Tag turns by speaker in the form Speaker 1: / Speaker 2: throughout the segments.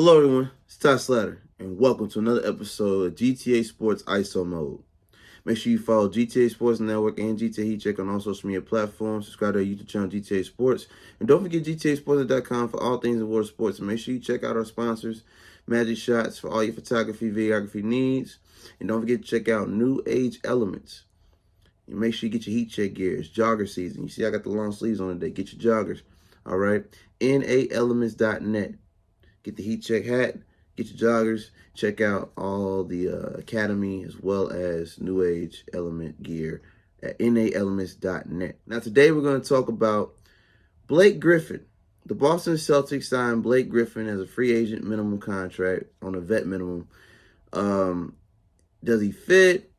Speaker 1: Hello everyone, it's Slatter, and welcome to another episode of GTA Sports ISO Mode. Make sure you follow GTA Sports Network and GTA Heat Check on all social media platforms. Subscribe to our YouTube channel, GTA Sports. And don't forget GTAsports.com for all things in world sports. And make sure you check out our sponsors, Magic Shots, for all your photography, videography needs. And don't forget to check out New Age Elements. And make sure you get your Heat Check gear. It's jogger season. You see I got the long sleeves on today. Get your joggers. All right. NAElements.net. Get the Heat Check hat, get your joggers, check out all the Academy as well as New Age Element gear at naelements.net. Now today we're going to talk about Blake Griffin. The Boston Celtics signed Blake Griffin as a free agent minimum contract on a vet minimum. Does he fit?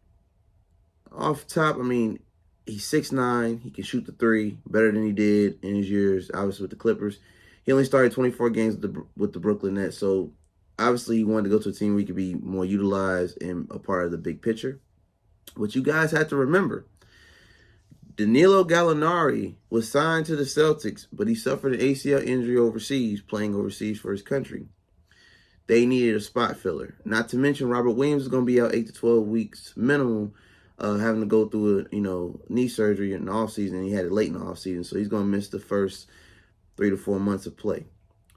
Speaker 1: Off top, I mean, he's 6'9", he can shoot the three better than he did in his years, obviously, with the Clippers. He only started 24 games with the Brooklyn Nets, so obviously he wanted to go to a team where he could be more utilized and a part of the big picture. What you guys have to remember, Danilo Gallinari was signed to the Celtics, but he suffered an ACL injury overseas, playing overseas for his country. They needed a spot filler. Not to mention Robert Williams is going to be out 8 to 12 weeks minimum, having to go through a knee surgery in the offseason. He had it late in the offseason, so he's going to miss the first 3 to 4 months of play.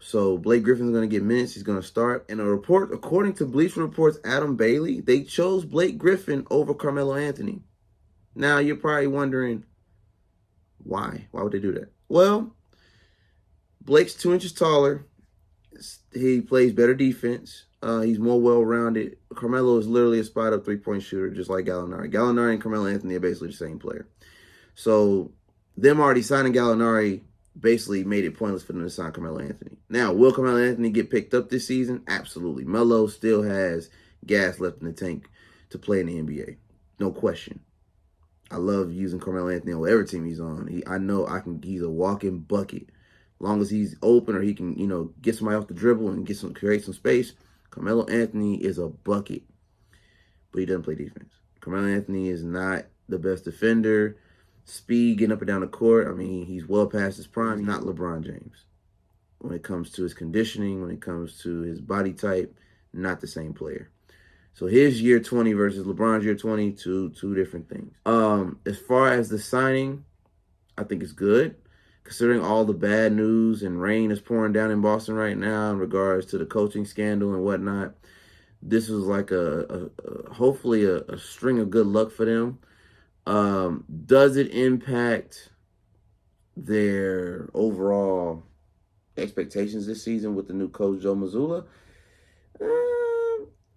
Speaker 1: So Blake Griffin's going to get minutes. He's going to start. And a report, according to Bleacher Report's Adam Bailey, they chose Blake Griffin over Carmelo Anthony. Now, you're probably wondering, why? Why would they do that? Well, Blake's 2 inches taller. He plays better defense. He's more well-rounded. Carmelo is literally a spot-up three-point shooter, just like Gallinari. Gallinari and Carmelo Anthony are basically the same player. So them already signing Gallinari basically made it pointless for them to sign Carmelo Anthony. Now, will Carmelo Anthony get picked up this season? Absolutely. Melo still has gas left in the tank to play in the NBA. No question. I love using Carmelo Anthony on whatever team he's on. He's a walking bucket. As long as he's open or he can, get somebody off the dribble and create some space, Carmelo Anthony is a bucket. But he doesn't play defense. Carmelo Anthony is not the best defender. Speed, getting up and down the court. I mean, he's well past his prime. He's not LeBron James. When it comes to his conditioning, when it comes to his body type, not the same player. So his year 20 versus LeBron's year 20, two different things. As far as the signing, I think it's good. Considering all the bad news and rain is pouring down in Boston right now in regards to the coaching scandal and whatnot, this was like hopefully a string of good luck for them. Does it impact their overall expectations this season with the new coach, Joe Mazzulla?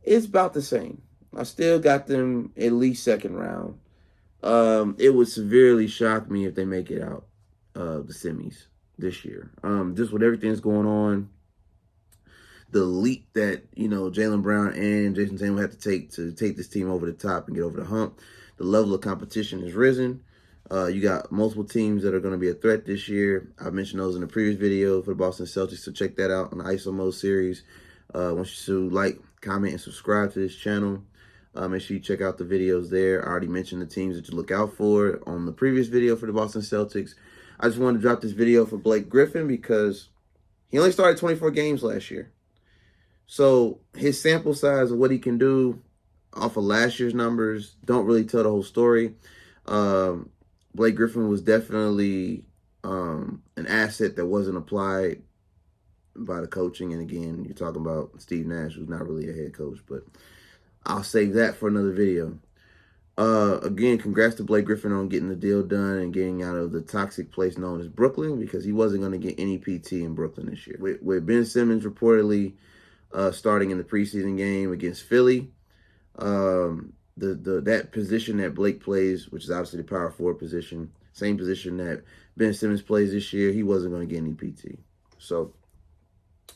Speaker 1: It's about the same. I still got them at least second round. It would severely shock me if they make it out the semis this year. Just with everything that's going on, the leap that, Jaylen Brown and Jason Tatum have to take this team over the top and get over the hump. The level of competition has risen. You got multiple teams that are going to be a threat this year. I mentioned those in the previous video for the Boston Celtics, so check that out on the ISO Mode series. I want you to like, comment, and subscribe to this channel. Make sure you check out the videos there. I already mentioned the teams that you look out for on the previous video for the Boston Celtics. I just wanted to drop this video for Blake Griffin because he only started 24 games last year. So his sample size of what he can do off of last year's numbers don't really tell the whole story. Blake Griffin was definitely an asset that wasn't applied by the coaching. And again, you're talking about Steve Nash, who's not really a head coach, but I'll save that for another video. Again, congrats to Blake Griffin on getting the deal done and getting out of the toxic place known as Brooklyn, because he wasn't going to get any PT in Brooklyn this year. With Ben Simmons reportedly starting in the preseason game against Philly, that position that Blake plays, which is obviously the power forward position, same position that Ben Simmons plays this year, he wasn't going to get any PT. So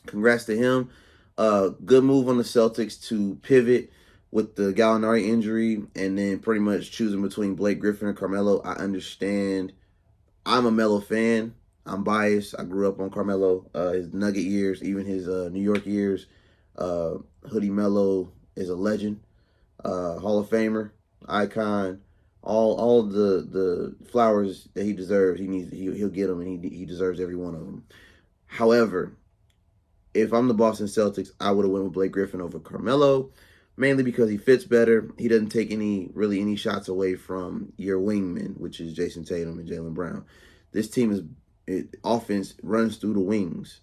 Speaker 1: congrats to him. Good move on the Celtics to pivot with the Gallinari injury and then pretty much choosing between Blake Griffin and Carmelo. I understand. I'm a Melo fan. I'm biased. I grew up on Carmelo, his Nugget years, even his New York years. Hoodie Melo is a legend, Hall of Famer, icon. All the flowers that he deserves, he'll get them, and he deserves every one of them. However, if I'm the Boston Celtics, I would have went with Blake Griffin over Carmelo, mainly because he fits better. He doesn't take any shots away from your wingmen, which is Jason Tatum and Jaylen Brown. This team offense runs through the wings.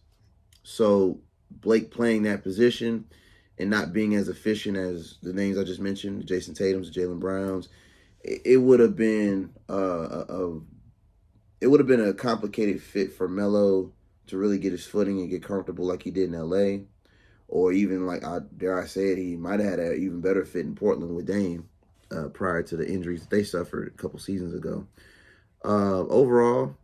Speaker 1: So Blake playing that position and not being as efficient as the names I just mentioned, Jason Tatum's, Jaylen Brown's, it would have been a complicated fit for Melo to really get his footing and get comfortable like he did in LA. Or even, like, dare I say it, he might have had an even better fit in Portland with Dame prior to the injuries that they suffered a couple seasons ago. Overall,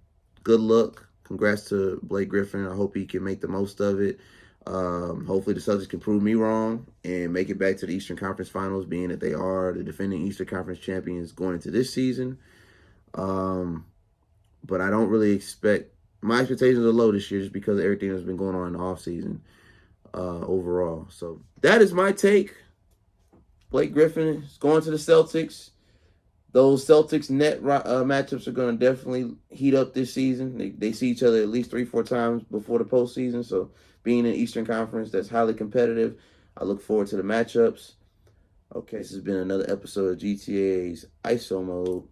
Speaker 1: good luck. Congrats to Blake Griffin. I hope he can make the most of it. Hopefully the Celtics can prove me wrong and make it back to the Eastern Conference Finals, being that they are the defending Eastern Conference champions going into this season. But I don't really expect – my expectations are low this year just because of everything that's been going on in the offseason overall. So that is my take. Blake Griffin is going to the Celtics. Those Celtics net matchups are going to definitely heat up this season. They see each other at least 3-4 times before the postseason. So being in the Eastern Conference, that's highly competitive. I look forward to the matchups. Okay, this has been another episode of GTA's ISO Mode.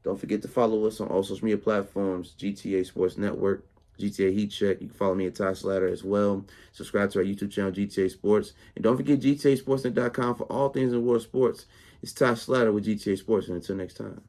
Speaker 1: Don't forget to follow us on all social media platforms, GTA Sports Network, GTA Heat Check. You can follow me at Slatter as well. Subscribe to our YouTube channel, GTA Sports. And don't forget GTASportsnet.com for all things in the world of sports. It's Slatter with GTA Sports, and until next time.